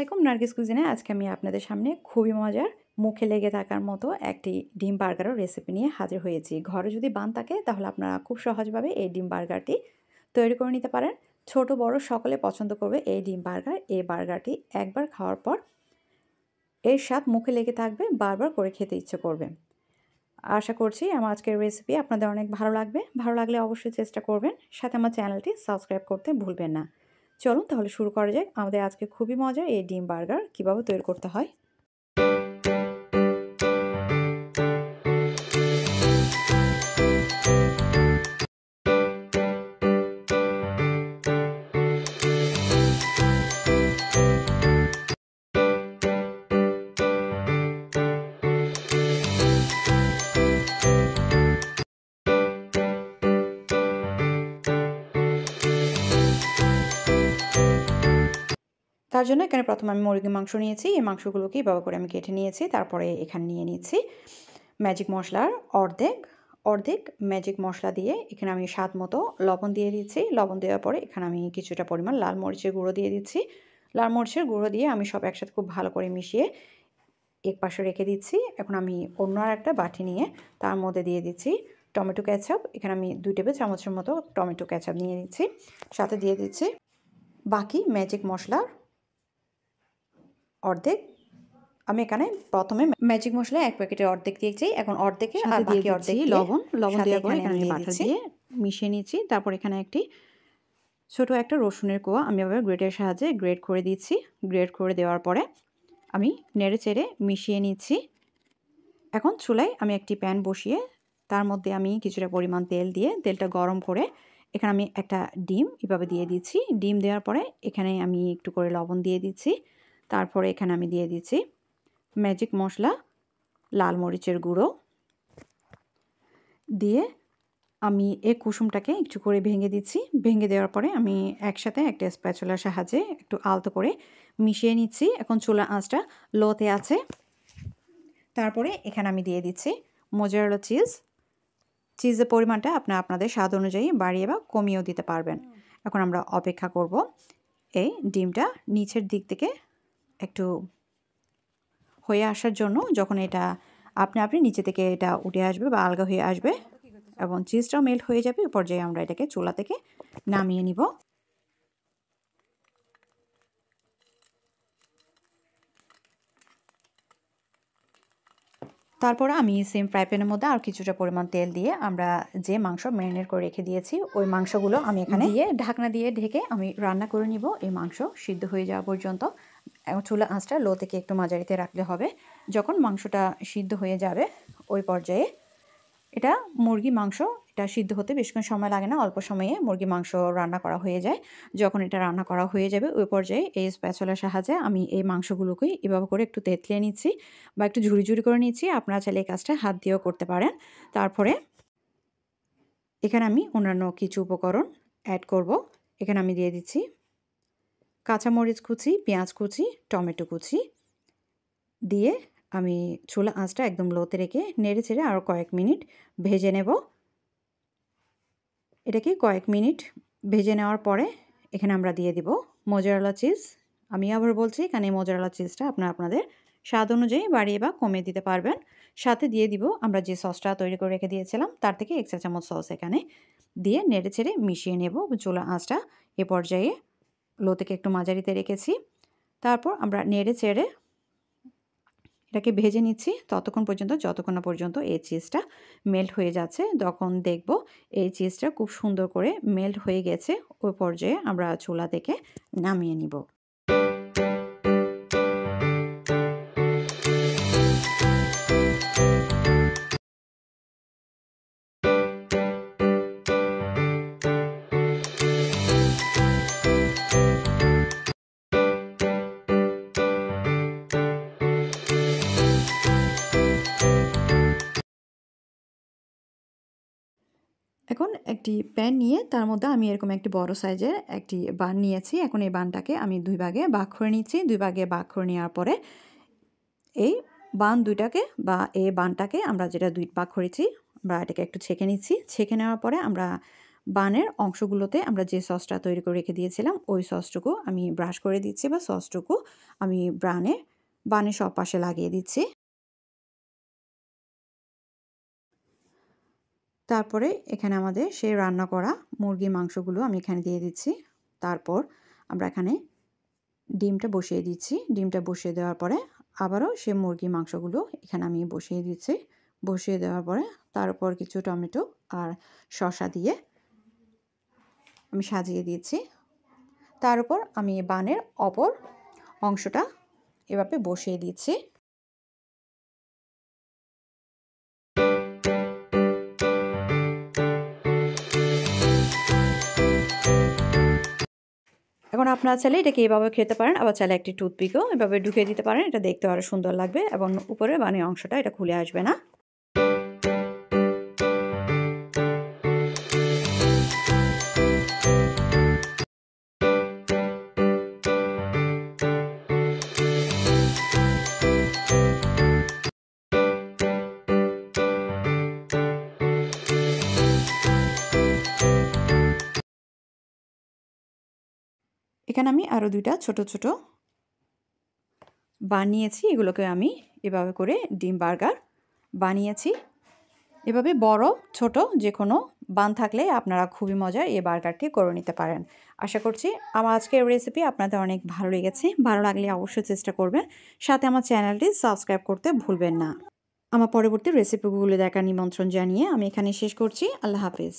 আলাইকুম, নার্গিস কুজিনে আজকে আমি আপনাদের সামনে খুবই মজার মুখে লেগে থাকার মতো একটি ডিম বার্গারের রেসিপি নিয়ে হাজির হয়েছি। ঘরে যদি বান থাকে তাহলে আপনারা খুব সহজভাবে এই ডিম বার্গারটি তৈরি করে নিতে পারেন। ছোট বড় সকলে পছন্দ করবে এই ডিম বার্গার। এই বার্গারটি একবার খাওয়ার পর এর স্বাদ মুখে লেগে থাকবে, বারবার করে খেতে ইচ্ছে করবে। আশা করছি আমার আজকের রেসিপি আপনাদের অনেক ভালো লাগবে। ভালো লাগলে অবশ্যই চেষ্টা করবেন, সাথে আমার চ্যানেলটি সাবস্ক্রাইব করতে ভুলবেন না। চলুন তাহলে শুরু করা যাক আমাদের আজকে খুবই মজার এই ডিম বার্গার কীভাবে তৈরি করতে হয়। তার জন্য এখানে প্রথমে আমি মুরগির মাংস নিয়েছি। এই মাংসগুলোকে এভাবে করে আমি কেটে নিয়েছি। তারপরে এখানে নিয়ে নিচ্ছি ম্যাজিক মশলার অর্ধেক ম্যাজিক মশলা দিয়ে এখানে আমি স্বাদ মতো লবণ দিয়ে দিচ্ছি। লবণ দেওয়ার পরে এখানে আমি কিছুটা পরিমাণ লাল মরিচের গুঁড়ো দিয়ে দিচ্ছি। লাল মরিচের গুঁড়ো দিয়ে আমি সব একসাথে খুব ভালো করে মিশিয়ে এক পাশে রেখে দিচ্ছি। এখন আমি অন্য আর একটা বাটি নিয়ে তার মধ্যে দিয়ে দিচ্ছি টমেটো ক্যাচাপ। এখানে আমি 2 টেবিল চামচের মতো টমেটো ক্যাচাপ নিয়ে নিচ্ছি। সাথে দিয়ে দিচ্ছি বাকি ম্যাজিক মশলার অর্ধেক। আমি এখানে প্রথমে ম্যাজিক মশলা 1 প্যাকেটের অর্ধেক দিয়েছি। এখন অর্ধেকে আর বাকি অর্ধেক লবণ দেওয়ার পরে এখানে বাটার দিয়ে মিশিয়ে নিচ্ছি। তারপর এখানে ছোট একটা রসুনের কোয়া আমি আবার গ্রেটের সাহায্যে গ্রেট করে দিচ্ছি। গ্রেট করে দেওয়ার পরে আমি নেড়ে চেড়ে মিশিয়ে নিচ্ছি। এখন চুলায় আমি একটি প্যান বসিয়ে তার মধ্যে আমি কিছুটা পরিমাণ তেল দিয়ে তেলটা গরম করে এখানে আমি একটা ডিম এভাবে দিয়ে দিচ্ছি। ডিম দেওয়ার পরে এখানে আমি একটু করে লবণ দিয়ে দিচ্ছি। তারপরে এখানে আমি দিয়ে দিচ্ছি ম্যাজিক মশলা, লাল মরিচের গুঁড়ো দিয়ে আমি এই কুসুমটাকে একটু করে ভেঙে দিচ্ছি। ভেঙে দেওয়ার পরে আমি একসাথে একটা স্প্যাচুলার সাহায্যে একটু আলতো করে মিশিয়ে নিচ্ছি। এখন চুলা আঁচটা লোতে আছে। তারপরে এখানে আমি দিয়ে দিচ্ছি মোজারেলা চিজের পরিমাণটা আপনাদের স্বাদ অনুযায়ী বাড়িয়ে বা কমিয়েও দিতে পারবেন। এখন আমরা অপেক্ষা করব এই ডিমটা নিচের দিক থেকে একটু হয়ে আসার জন্য। যখন এটা আপনি নিচে থেকে এটা উঠে আসবে বা আলগা হয়ে আসবে এবং চিজটাও মেল্ট হয়ে যাবে, ওই পর্যায়ে আমরা এটাকে চুলা থেকে নামিয়ে নিব। তারপরে আমি সেম ফ্রাই প্যানের মধ্যে আর কিছুটা পরিমাণ তেল দিয়ে আমরা যে মাংস ম্যারিনেট করে রেখে দিয়েছি ওই মাংসগুলো আমি এখানে দিয়ে ঢাকনা দিয়ে ঢেকে আমি রান্না করে নিব এই মাংস সিদ্ধ হয়ে যাওয়া পর্যন্ত। চুলা আঁচটা লো থেকে একটু মাঝারিতে রাখলে হবে। যখন মাংসটা সিদ্ধ হয়ে যাবে ওই পর্যায়ে এটা মুরগি মাংস, এটা সিদ্ধ হতে বেশিক্ষণ সময় লাগে না, অল্প সময়ে মুরগি মাংস রান্না করা হয়ে যায়। যখন এটা রান্না করা হয়ে যাবে ওই পর্যায়ে এই স্প্যাচুলার সাহায্যে আমি এই মাংসগুলোকে এভাবে করে একটু তেতলিয়ে নিচ্ছি বা একটু ঝুড়ি করে নিচ্ছি। আপনারা চাইলে এই কাজটা হাত দিয়েও করতে পারেন। তারপরে এখানে আমি অন্যান্য কিছু উপকরণ অ্যাড করব। এখানে আমি দিয়ে দিচ্ছি কাঁচামরিচ কুচি, পেঁয়াজ কুচি, টমেটো কুচি দিয়ে আমি চুলা আঁচটা একদম লোতে রেখে নেড়ে চেড়ে আরও কয়েক মিনিট ভেজে নেব। এটাকে কয়েক মিনিট ভেজে নেওয়ার পরে এখানে আমরা দিয়ে দিব মোজারেলা চিজ। আমি আবার বলছি এখানে মোজারেলা চিজটা আপনাদের স্বাদ অনুযায়ী বাড়িয়ে বা কমিয়ে দিতে পারবেন। সাথে দিয়ে দিব আমরা যে সসটা তৈরি করে রেখে দিয়েছিলাম তার থেকে 1 চা চামচ সস এখানে দিয়ে নেড়ে চেড়ে মিশিয়ে নেব। চুলা আঁচটা এ পর্যায়ে লো থেকে একটু মাঝারিতে রেখেছি। তারপর আমরা নেড়ে চেড়ে এটাকে ভেজে নিচ্ছি ততক্ষণ পর্যন্ত যতক্ষণ না পর্যন্ত এই চিজটা মেল্ট হয়ে যাচ্ছে। তখন দেখব এই চিজটা খুব সুন্দর করে মেল্ট হয়ে গেছে। ওই পর্যায়ে আমরা চুলা থেকে নামিয়ে নিব। এখন একটি প্যান নিয়ে তার মধ্যে আমি এরকম একটি বড় সাইজের একটি বান নিয়েছি। এখন এই বানটাকে আমি 2 ভাগে ভাগ করে নিচ্ছি। 2 ভাগে ভাগ করে নেওয়ার পরে এই বান দুইটাকে বা এই বানটাকে আমরা যেটা 2 ভাগ করেছি আমরা এটাকে একটু ছেঁকে নিচ্ছি। ছেঁকে নেওয়ার পরে আমরা বানের অংশগুলোতে আমরা যে সসটা তৈরি করে রেখে দিয়েছিলাম ওই সসটুকু আমি ব্রাশ করে দিচ্ছি, বা সসটুকু আমি বানের সব পাশে লাগিয়ে দিচ্ছি। তারপরে এখানে আমাদের সেই রান্না করা মুরগির মাংসগুলো আমি এখানে দিয়ে দিচ্ছি। তারপর আমরা এখানে ডিমটা বসিয়ে দিচ্ছি। ডিমটা বসিয়ে দেওয়ার পরে আবারও সেই মুরগির মাংসগুলো এখানে আমি বসিয়ে দিচ্ছি। বসিয়ে দেওয়ার পরে তার উপর কিছু টমেটো আর শসা দিয়ে আমি সাজিয়ে দিয়েছি। তার উপর আমি বানের অপর অংশটা এভাবে বসিয়ে দিচ্ছি। এখন আপনারা চাইলে এটাকে এভাবে খেতে পারেন, আবার চাইলে একটি টুথপিকও এভাবে ঢুকিয়ে দিতে পারেন। এটা দেখতে আরও সুন্দর লাগবে এবং উপরে বানের অংশটা এটা খুলে আসবে না। এখানে আমি আরও 2টা ছোট ছোট বানিয়েছি। এগুলোকে আমি এভাবে করে ডিম বার্গার বানিয়েছি। এভাবে বড় ছোট যে কোনো বান থাকলে আপনারা খুবই মজার এই বার্গারটি করে নিতে পারেন। আশা করছি আমার আজকের রেসিপি আপনাদের অনেক ভালো লেগেছে। ভালো লাগলে অবশ্যই চেষ্টা করবেন। সাথে আমার চ্যানেলটি সাবস্ক্রাইব করতে ভুলবেন না। আমার পরবর্তী রেসিপিগুলো দেখার নিমন্ত্রণ জানিয়ে আমি এখানে শেষ করছি। আল্লাহ হাফেজ।